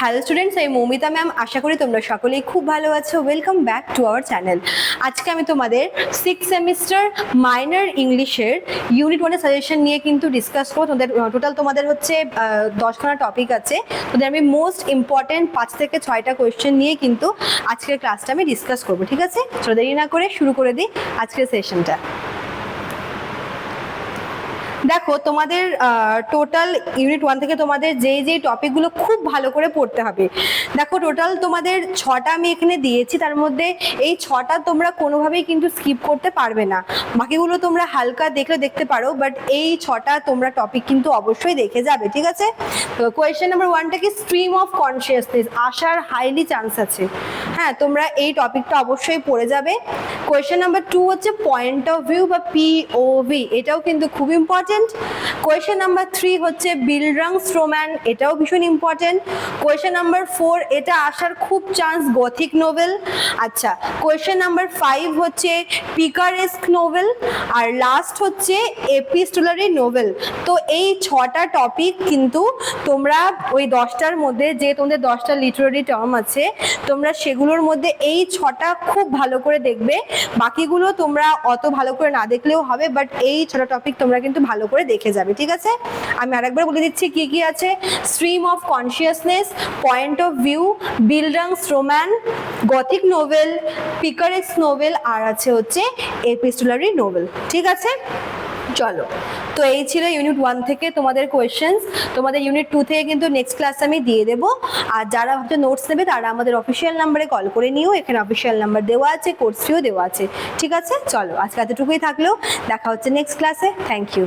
Hello students, আমি Moumita ma'am. আশা করি তোমরা সকলেই খুব ভালো আছো। Welcome back to our channel. আজকে আমি তোমাদের 6th সেমিস্টার মাইনর ইংলিশের ইউনিট 1 সাজেশন নিয়ে কিন্তু ডিসকাস করবো। তোমাদের হচ্ছে 10খানা টপিক আছে। তোদের আমি মোস্ট ইম্পর্টেন্ট 5 থেকে 6টা কোয়েশ্চেন নিয়ে কিন্তু আজকের ক্লাসটা আমি ডিসকাস করবো। ঠিক আছে, চলো দেরি না করে শুরু করে দিই আজকের সেশনটা। দেখো, তোমাদের টোটাল ইউনিট 1 থেকে তোমাদের যেই টপিকগুলো খুব ভালো করে পড়তে হবে। দেখো, টোটাল তোমাদের 6টা আমি এখানে দিয়েছি, তার মধ্যে এই 6টা তোমরা কোনোভাবেই কিন্তু স্কিপ করতে পারবে না। বাকিগুলো তোমরা হালকা দেখলে দেখতে পারো, বাট এই 6টা তোমরা টপিক কিন্তু অবশ্যই দেখে যাবে। ঠিক আছে, তো কোয়েশ্চেন নাম্বার 1টা কি, স্ট্রিম অফ কনসিয়াসনেস আসার হাইলি চান্স আছে। হ্যাঁ, তোমরা এই টপিকটা অবশ্যই পড়ে যাবে। কোয়েশ্চেন নাম্বার 2 হচ্ছে পয়েন্ট অফ ভিউ বা POV, এটাও কিন্তু খুব ইম্পর্টেন্ট। কোয়েশ্চেন নাম্বার 3 হচ্ছে বিল্ডাংস্ট্রোম্যান, এটাও ভীষণ ইম্পর্টেন্ট। কোয়েশ্চেন নাম্বার 4, এটা আসার খুব চান্স গথিক নোভেল। আচ্ছা, কোয়েশ্চেন নাম্বার 5 হচ্ছে পিকারেস্ক নোভেল, আর লাস্ট হচ্ছে এপিস্টোলারি নোভেল। তো এই 6টা টপিক কিন্তু তোমরা ওই 10টার মধ্যে, যে তোমাদের 10টা লিটারারি টার্ম আছে, তোমরা সেগুলোর মধ্যে এই 6টা খুব ভালো করে দেখবে। বাকিগুলো তোমরা অত ভালো করে না দেখলেও হবে, বাট এই 6টা টপিক তোমরা কিন্তু ভালো করে দেখে যাবে। ঠিক আছে, আমি আরেকবার বলে দিচ্ছি কি কি আছে। Stream of consciousness, point of view, bildungsroman, Gothic novel, picaresque novel, আর আছে হচ্ছে এপিস্টোলারি নোভেল। ঠিক আছে, চলো। তো এই ছিল ইউনিট 1 থেকে তোমাদের কোয়েশ্চেন্স। তোমাদের ইউনিট 2 থেকে কিন্তু নেক্সট ক্লাস আমি দিয়ে দেবো। আর যারা হচ্ছে নোটস নেবে তারা আমাদের অফিসিয়াল নাম্বারে কল করে নিও। এখানে অফিসিয়াল নাম্বার দেওয়া আছে, কোর্স ফিও দেওয়া আছে। ঠিক আছে, চলো আজকে এতটুকুই থাকলেও, দেখা হচ্ছে নেক্সট ক্লাসে। Thank you.